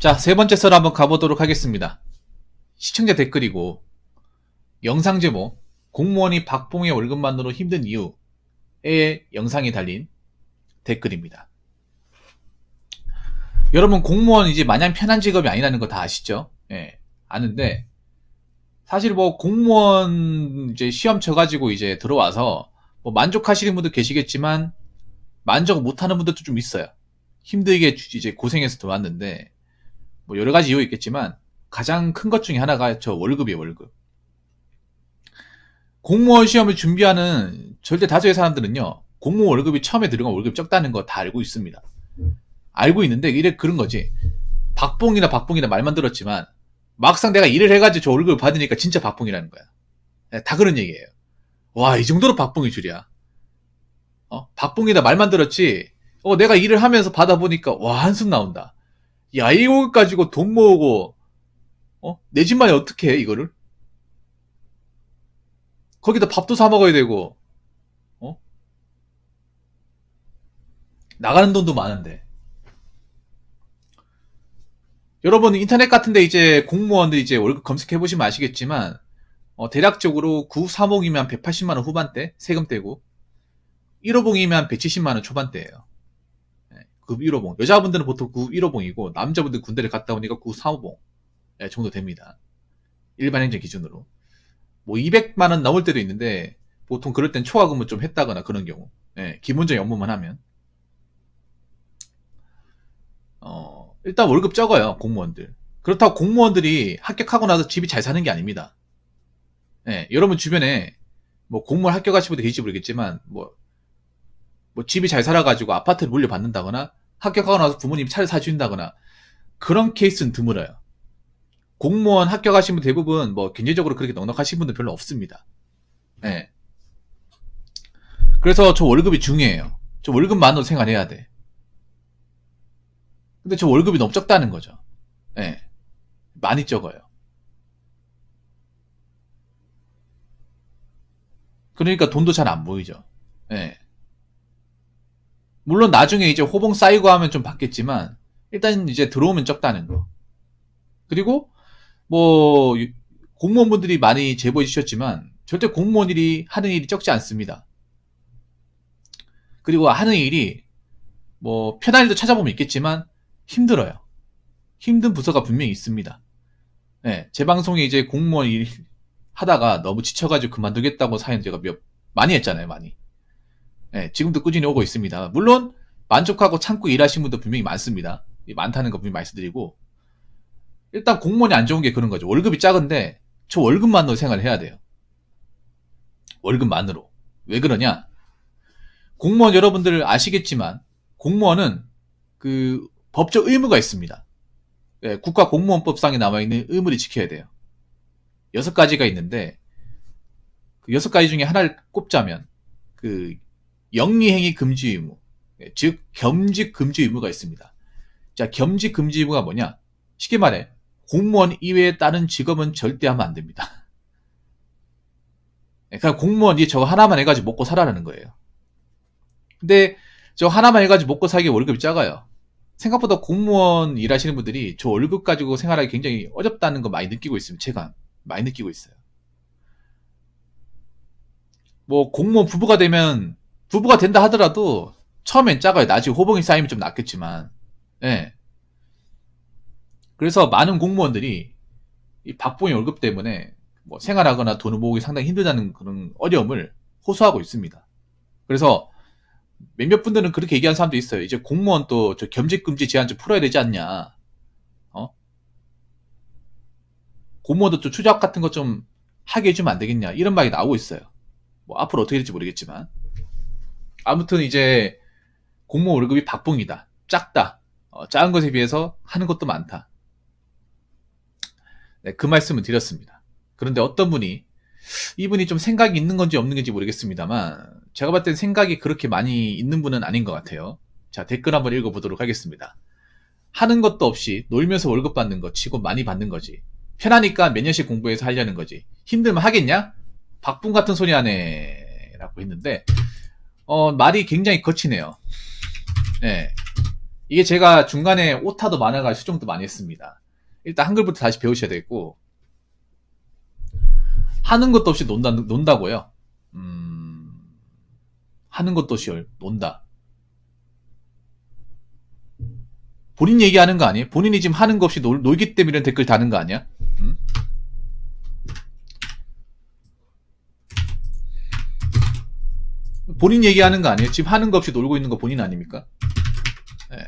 자, 세 번째 썰 한번 가보도록 하겠습니다. 시청자 댓글이고, 영상 제목, 공무원이 박봉의 월급만으로 힘든 이유의 영상이 달린 댓글입니다. 여러분, 공무원이지 마냥 편한 직업이 아니라는 거 다 아시죠? 예, 아는데, 사실 뭐 공무원 이제 시험 쳐가지고 이제 들어와서 뭐 만족하시는 분도 계시겠지만, 만족 못하는 분들도 좀 있어요. 힘들게 이제 고생해서 들어왔는데, 뭐 여러 가지 이유 있겠지만 가장 큰 것 중에 하나가 저 월급이에요. 월급. 공무원 시험을 준비하는 절대 다수의 사람들은요, 공무원 월급이 처음에 들어간 월급이 적다는 거 다 알고 있습니다. 알고 있는데 이래 그런 거지. 박봉이나 말만 들었지만 막상 내가 일을 해가지고 저 월급을 받으니까 진짜 박봉이라는 거야. 다 그런 얘기예요. 와, 이 정도로 박봉이 줄이야. 박봉이다 말만 들었지. 내가 일을 하면서 받아보니까 와, 한숨 나온다. 야, 이거 가지고 돈 모으고, 내 집만이 어떻게 해, 이거를? 거기다 밥도 사 먹어야 되고, 나가는 돈도 많은데. 여러분, 인터넷 같은데 이제 공무원들 이제 월급 검색해보시면 아시겠지만, 대략적으로 9사목이면 180만원 후반대, 세금 떼고, 1호봉이면 170만원 초반대예요. 급 1호봉. 여자분들은 보통 9 1호봉이고 남자분들 군대를 갔다 오니까 9 3호봉 정도 됩니다. 일반 행정 기준으로. 뭐 200만원 넘을 때도 있는데 보통 그럴 땐 초과금을 좀 했다거나 그런 경우. 기본적인 업무만 하면. 일단 월급 적어요. 공무원들. 그렇다고 공무원들이 합격하고 나서 집이 잘 사는 게 아닙니다. 여러분 주변에 뭐 공무원 합격하신 분들 계실지 모르겠지만 뭐 집이 잘 살아가지고 아파트를 물려받는다거나 합격하고 나서 부모님이 차를 사주신다거나 그런 케이스는 드물어요. 공무원 합격하신 분 대부분 뭐 경제적으로 그렇게 넉넉하신 분들 별로 없습니다. 그래서 저 월급이 중요해요. 저 월급만으로 생활해야 돼. 근데 저 월급이 너무 적다는 거죠. 많이 적어요. 그러니까 돈도 잘 안 보이죠. 물론 나중에 이제 호봉 쌓이고 하면 좀 받겠지만 일단 이제 들어오면 적다는 거. 그리고 뭐 공무원분들이 많이 제보해 주셨지만 절대 공무원들이 하는 일이 적지 않습니다. 그리고 하는 일이 뭐 편한 일도 찾아보면 있겠지만 힘들어요. 힘든 부서가 분명히 있습니다. 제 방송에 이제 공무원 일 하다가 너무 지쳐가지고 그만두겠다고 사연 제가 많이 했잖아요. 많이. 지금도 꾸준히 오고 있습니다. 물론 만족하고 참고 일하시는 분도 분명히 많습니다. 많다는 거 분명히 말씀드리고, 일단 공무원이 안 좋은 게 그런 거죠. 월급이 작은데 저 월급만으로 생활을 해야 돼요. 월급만으로. 왜 그러냐? 공무원 여러분들 아시겠지만 공무원은 그 법적 의무가 있습니다. 국가공무원법상에 나와있는 의무를 지켜야 돼요. 6가지가 있는데 그 6가지 중에 하나를 꼽자면 그 영리행위 금지 의무, 즉 겸직 금지 의무가 있습니다. 자, 겸직 금지 의무가 뭐냐? 쉽게 말해 공무원 이외에 다른 직업은 절대 하면 안 됩니다. 그냥 공무원이 저거 하나만 해가지고 먹고 살아라는 거예요. 근데 저 하나만 해가지고 먹고 살기 월급이 작아요. 생각보다 공무원 일하시는 분들이 저 월급 가지고 생활하기 굉장히 어렵다는 거 많이 느끼고 있습니다. 제가 많이 느끼고 있어요. 뭐 공무원 부부가 된다 하더라도 처음엔 작아요. 나중에 호봉이 쌓이면 좀 낫겠지만. 그래서 많은 공무원들이 이 박봉의 월급 때문에 뭐 생활하거나 돈을 모으기 상당히 힘들다는 그런 어려움을 호소하고 있습니다. 그래서 몇몇 분들은 그렇게 얘기하는 사람도 있어요. 이제 공무원 또 저 겸직금지 제한 좀 풀어야 되지 않냐. 공무원도 좀 추적 같은 거 좀 하게 해주면 안 되겠냐. 이런 말이 나오고 있어요. 뭐 앞으로 어떻게 될지 모르겠지만. 아무튼 이제 공무원 월급이 박봉이다. 작다. 작은 것에 비해서 하는 것도 많다. 그 말씀을 드렸습니다. 그런데 어떤 분이 이분이 좀 생각이 있는 건지 없는 건지 모르겠습니다만 제가 봤을 땐 생각이 그렇게 많이 있는 분은 아닌 것 같아요. 자, 댓글 한번 읽어보도록 하겠습니다. 하는 것도 없이 놀면서 월급 받는 거 치고 많이 받는 거지. 편하니까 몇 년씩 공부해서 하려는 거지. 힘들면 하겠냐? 박봉 같은 소리 하네 라고 했는데 말이 굉장히 거치네요. 이게 제가 중간에 오타도 많아가지고 수정도 많이 했습니다. 일단 한글부터 다시 배우셔야 되겠고, 하는 것도 없이 논다고요? 하는 것도 없이 논다. 본인 얘기하는 거 아니에요? 본인이 지금 하는 거 없이 놀기 때문에 이런 댓글 다는 거 아니야? 본인 얘기하는 거 아니에요? 지금 하는 거 없이 놀고 있는 거 본인 아닙니까? 네.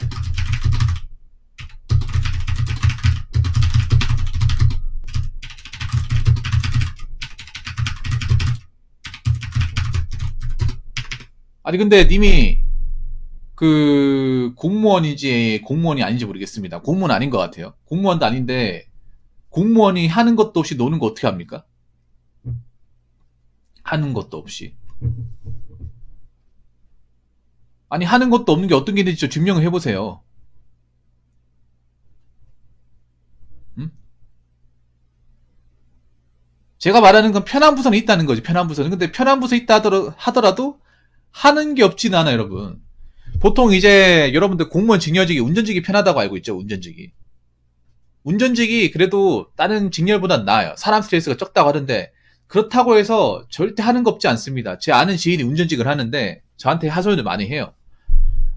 아니 근데 님이 그 공무원인지 공무원이 아닌지 모르겠습니다. 공무원 아닌 것 같아요. 공무원도 아닌데 공무원이 하는 것도 없이 노는 거 어떻게 합니까? 하는 것도 없이. 아니 하는 것도 없는 게 어떤 게 있는지 좀 증명을 해보세요. 제가 말하는 건 편한 부서는 있다는 거지. 편한 부서는. 근데 편한 부서 있다 하더라도 하는 게 없지는 않아요, 여러분. 보통 이제 여러분들 공무원 직렬직이 운전직이 편하다고 알고 있죠. 운전직이 그래도 다른 직렬보단 나아요. 사람 스트레스가 적다고 하던데 그렇다고 해서 절대 하는 거 없지 않습니다. 제 아는 지인이 운전직을 하는데 저한테 하소연을 많이 해요.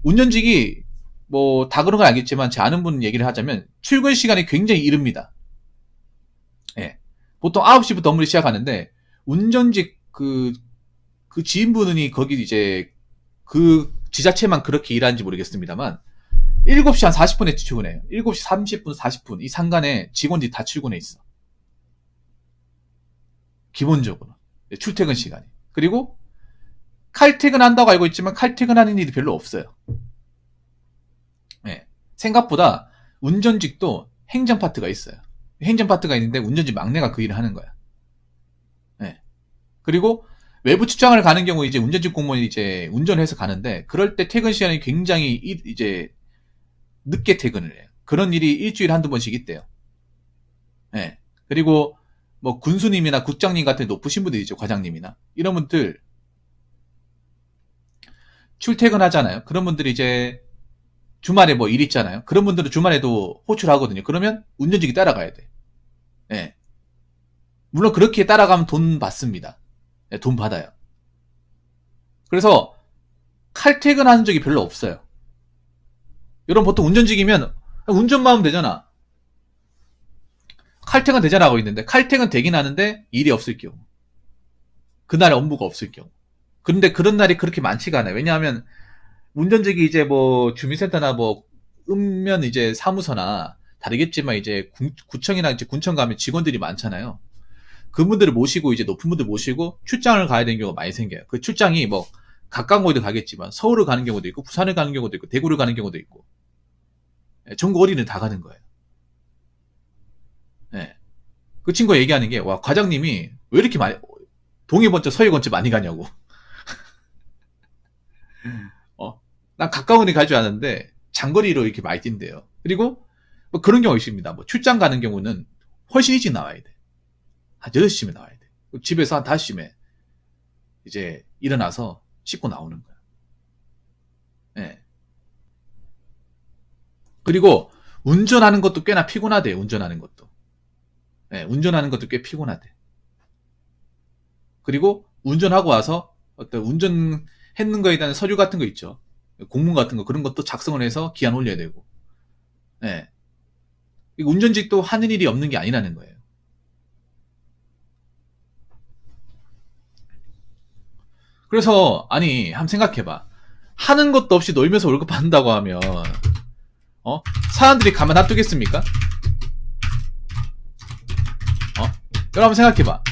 운전직이 뭐 다 그런 건 알겠지만 제 아는 분 얘기를 하자면 출근 시간이 굉장히 이릅니다. 예. 보통 9시부터 업무를 시작하는데 운전직 그 지인분이 거기 이제 그 지자체만 그렇게 일하는지 모르겠습니다만 7시 한 40분에 출근해요. 7시 30분, 40분 이 상간에 직원들이 다 출근해 있어. 기본적으로 출퇴근 시간이. 그리고 칼퇴근한다고 알고 있지만 칼퇴근하는 일이 별로 없어요. 네. 생각보다 운전직도 행정 파트가 있어요. 행정 파트가 있는데 운전직 막내가 그 일을 하는 거야. 네. 그리고 외부 출장을 가는 경우 이제 운전직 공무원이 이제 운전해서 가는데 그럴 때 퇴근 시간이 굉장히 이제 늦게 퇴근을 해요. 그런 일이 일주일에 한두 번씩 있대요. 네. 그리고 뭐 군수님이나 국장님 같은 높으신 분들 있죠. 과장님이나 이런 분들 출퇴근하잖아요. 그런 분들이 이제 주말에 뭐 일 있잖아요. 그런 분들은 주말에도 호출하거든요. 그러면 운전직이 따라가야 돼. 네. 물론 그렇게 따라가면 돈 받습니다. 네, 돈 받아요. 그래서 칼퇴근하는 적이 별로 없어요. 여러분 보통 운전직이면 운전만 하면 되잖아. 칼퇴근 되잖아 하고 있는데 칼퇴근 되긴 하는데 일이 없을 경우. 그날 업무가 없을 경우. 그런데 그런 날이 그렇게 많지가 않아요. 왜냐하면 운전직이 이제 뭐 주민센터나 뭐 읍면 이제 사무소나 다르겠지만 이제 구청이나 이제 군청 가면 직원들이 많잖아요. 그분들을 모시고 이제 높은 분들 모시고 출장을 가야 되는 경우가 많이 생겨요. 그 출장이 뭐 가까운 곳에도 가겠지만 서울을 가는 경우도 있고 부산을 가는 경우도 있고 대구를 가는 경우도 있고 전국 어디는 다 가는 거예요. 네. 그 친구가 얘기하는 게 와 과장님이 왜 이렇게 많이 동해 번쩍 서해 번쩍 많이 가냐고. 난 가까운 데 갈 줄 아는데 장거리로 이렇게 많이 뛴대요. 그리고 뭐 그런 경우 있습니다. 뭐 출장 가는 경우는 훨씬 일찍 나와야 돼. 한 8시쯤에 나와야 돼. 집에서 한 5시쯤에 이제 일어나서 씻고 나오는 거야. 네. 그리고 운전하는 것도 꽤나 피곤하대. 운전하는 것도. 네, 운전하는 것도 꽤 피곤하대. 그리고 운전하고 와서 어떤 운전했는 거에 대한 서류 같은 거 있죠. 공문 같은 거 그런 것도 작성을 해서 기한 올려야 되고. 네. 운전직도 하는 일이 없는 게 아니라는 거예요. 그래서 아니 한번 생각해봐. 하는 것도 없이 놀면서 월급 받는다고 하면 사람들이 가만 놔두겠습니까? 여러분 한번 생각해봐.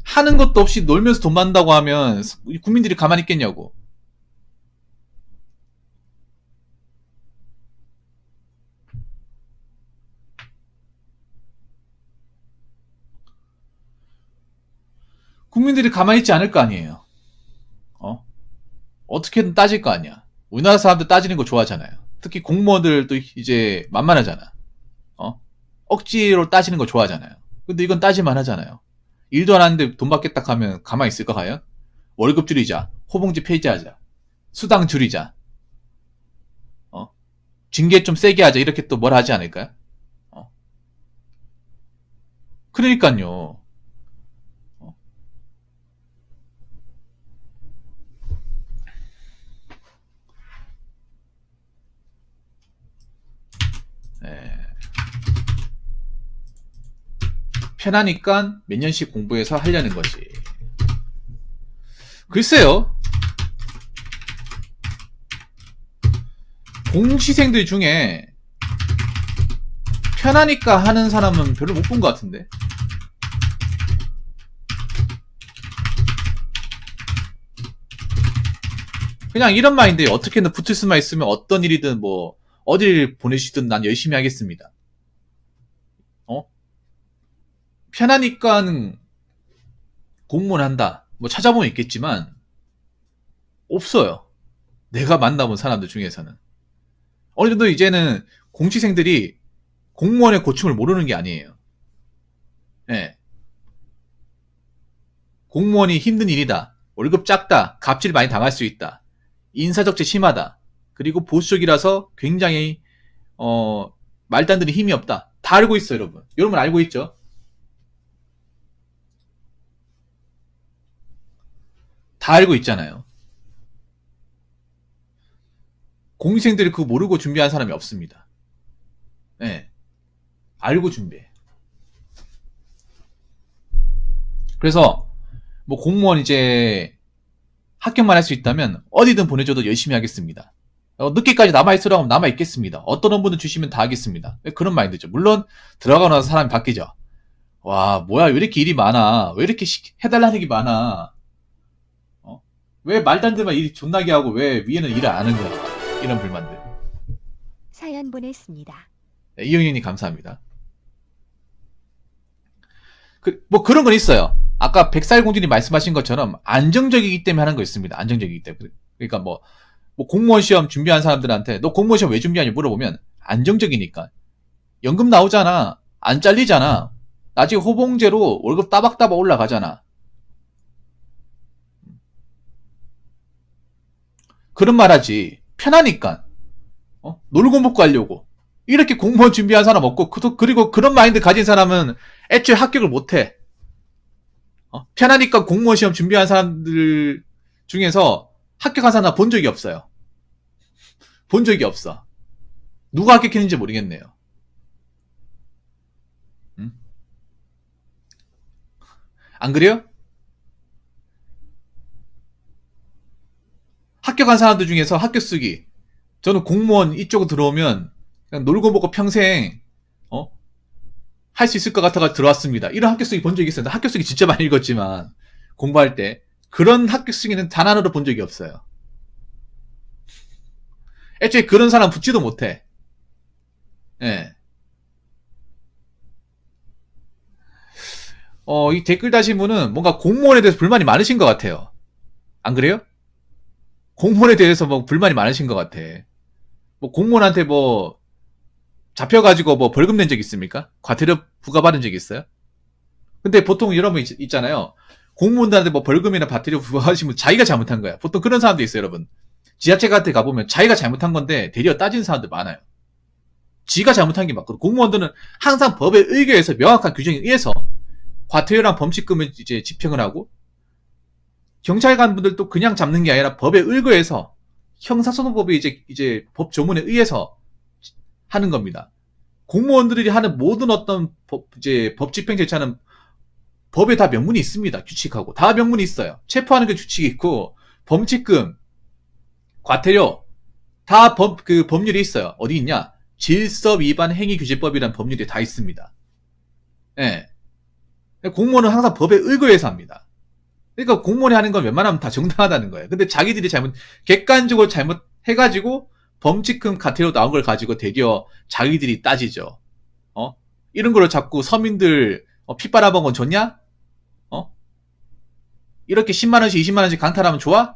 하는 것도 없이 놀면서 돈 받는다고 하면 국민들이 가만히 있겠냐고. 국민들이 가만히 있지 않을 거 아니에요. 어떻게든 따질 거 아니야. 우리나라 사람들 따지는 거 좋아하잖아요. 특히 공무원들도 이제 만만하잖아. 억지로 따지는 거 좋아하잖아요. 근데 이건 따질만 하잖아요. 일도 안 하는데 돈 받겠다 하면 가만히 있을까 과연? 월급 줄이자, 호봉지 폐지하자, 수당 줄이자, 징계 좀 세게 하자 이렇게 또 뭘 하지 않을까요? 그러니까요. 네. 편하니까 몇 년씩 공부해서 하려는 거지. 글쎄요. 공시생들 중에 편하니까 하는 사람은 별로 못 본 것 같은데. 그냥 이런 마인드에 어떻게든 붙을 수만 있으면 어떤 일이든 뭐 어디를 보내시든 난 열심히 하겠습니다. 편하니까 공무원 한다. 뭐 찾아보면 있겠지만 없어요. 내가 만나본 사람들 중에서는. 어느 정도 이제는 공시생들이 공무원의 고충을 모르는 게 아니에요. 네. 공무원이 힘든 일이다. 월급 작다. 갑질 많이 당할 수 있다. 인사적재 심하다. 그리고 보수적이라서 굉장히 말도 안 되는 힘이 없다. 다 알고 있어요, 여러분. 여러분 알고 있죠? 다 알고 있잖아요. 공시생들이 그거 모르고 준비한 사람이 없습니다. 네. 알고 준비해. 그래서 뭐 공무원 이제 합격만 할 수 있다면 어디든 보내줘도 열심히 하겠습니다. 늦게까지 남아있으라고 하면 남아있겠습니다. 어떤 원본을 주시면 다 하겠습니다. 그런 마인드죠. 물론 들어가고 나서 사람이 바뀌죠. 와 뭐야 왜 이렇게 일이 많아. 왜 이렇게 해달라는 게 많아. 왜 말도 안 되면 일이 존나게 하고 왜 위에는 일을 안 하는 거야. 이런 불만들. 사연 보냈습니다. 네, 이영현님 감사합니다. 뭐 그런 건 있어요. 아까 백살공주님 말씀하신 것처럼 안정적이기 때문에 하는 거 있습니다. 안정적이기 때문에. 그러니까 뭐 공무원 시험 준비한 사람들한테 너 공무원 시험 왜 준비하냐 물어보면 안정적이니까. 연금 나오잖아. 안 잘리잖아. 나중에 호봉제로 월급 따박따박 올라가잖아. 그런 말 하지. 편하니까. 놀고 먹고 하려고. 이렇게 공무원 준비한 사람 없고, 그리고 그런 마인드 가진 사람은 애초에 합격을 못해. 편하니까 공무원 시험 준비한 사람들 중에서 합격한 사람 본 적이 없어요. 본 적이 없어. 누가 합격했는지 모르겠네요. 응? 안 그래요? 합격한 사람들 중에서 합격 쓰기. 저는 공무원 이쪽으로 들어오면 그냥 놀고 먹고 평생 할 수 있을 것 같아가 들어왔습니다. 이런 합격 쓰기 본 적이 있어요. 합격 쓰기 진짜 많이 읽었지만 공부할 때 그런 합격 쓰기는 단 하나도 본 적이 없어요. 애초에 그런 사람 붙지도 못해. 예. 이 댓글 다신 분은 뭔가 공무원에 대해서 불만이 많으신 것 같아요. 안 그래요? 공무원에 대해서 뭐 불만이 많으신 것 같아. 뭐 공무원한테 뭐 잡혀가지고 뭐 벌금 낸 적 있습니까? 과태료 부과받은 적 있어요? 근데 보통 여러분 있잖아요. 공무원들한테 뭐 벌금이나 과태료 부과하시면 자기가 잘못한 거야. 보통 그런 사람도 있어요, 여러분. 지자체 같은 데 가보면 자기가 잘못한 건데 대리어 따지는 사람들 많아요. 지가 잘못한 게 맞거든. 공무원들은 항상 법에 의거해서 명확한 규정에 의해서 과태료랑 범칙금을 이제 집행을 하고 경찰관 분들도 그냥 잡는 게 아니라 법에 의거해서 형사소송법이 이제 법 조문에 의해서 하는 겁니다. 공무원들이 하는 모든 어떤 법 집행 절차는 법에 다 명문이 있습니다. 규칙하고 다 명문이 있어요. 체포하는 게 규칙이 있고 범칙금, 과태료 다 법률이 있어요. 어디 있냐? 질서위반 행위규제법이라는 법률이 다 있습니다. 예. 공무원은 항상 법에 의거해서 합니다. 그러니까 공무원이 하는 건 웬만하면 다 정당하다는 거예요. 근데 자기들이 객관적으로 잘못해가지고 범칙금 과태료 나온 걸 가지고 대겨 자기들이 따지죠. 이런 걸로 자꾸 서민들 피 빨아먹은 건 좋냐? 이렇게 10만원씩 20만원씩 강탈하면 좋아?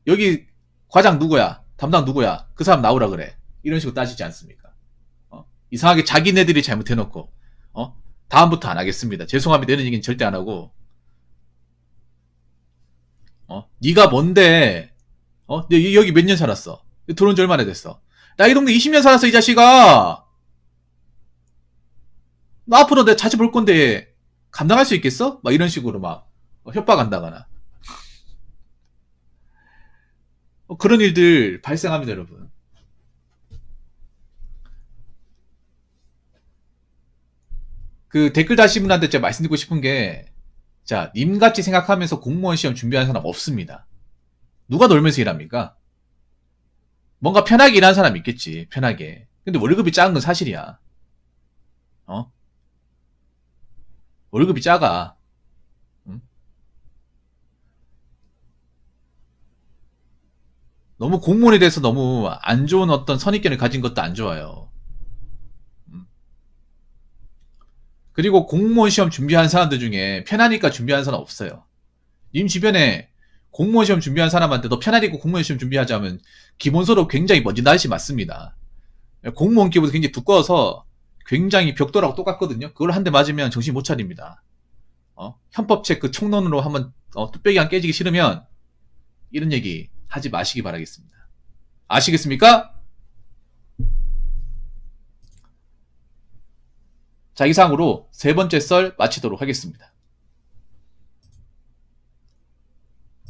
여기 과장 누구야? 담당 누구야? 그 사람 나오라 그래. 이런 식으로 따지지 않습니까? 이상하게 자기네들이 잘못해놓고 다음부터 안 하겠습니다. 죄송합니다. 이런 얘기는 절대 안 하고 네가 뭔데 여기 몇 년 살았어? 들어온 지 얼마나 됐어? 나 이 동네 20년 살았어, 이 자식아! 나 앞으로 내가 자주 볼 건데, 감당할 수 있겠어? 막 이런 식으로 막, 협박한다거나. 그런 일들 발생합니다, 여러분. 그 댓글 다신 분한테 제가 말씀드리고 싶은 게, 자, 님같이 생각하면서 공무원 시험 준비하는 사람 없습니다. 누가 놀면서 일합니까? 뭔가 편하게 일하는 사람 있겠지, 편하게. 근데 월급이 작은 건 사실이야. 어? 월급이 작아. 응? 너무 공무원에 대해서 너무 안 좋은 어떤 선입견을 가진 것도 안 좋아요. 음. 그리고 공무원 시험 준비하는 사람들 중에 편하니까 준비하는 사람 없어요. 님 주변에 공무원 시험 준비한 사람한테 너 편하니까 공무원 시험 준비하자면 기본서로 굉장히 먼지 날씨 맞습니다. 공무원 기본서 굉장히 두꺼워서 굉장히 벽돌하고 똑같거든요. 그걸 한 대 맞으면 정신 못 차립니다. 현법책 그 총론으로 한번 뚝배기 안 깨지기 싫으면 이런 얘기 하지 마시기 바라겠습니다. 아시겠습니까? 자, 이상으로 세 번째 썰 마치도록 하겠습니다.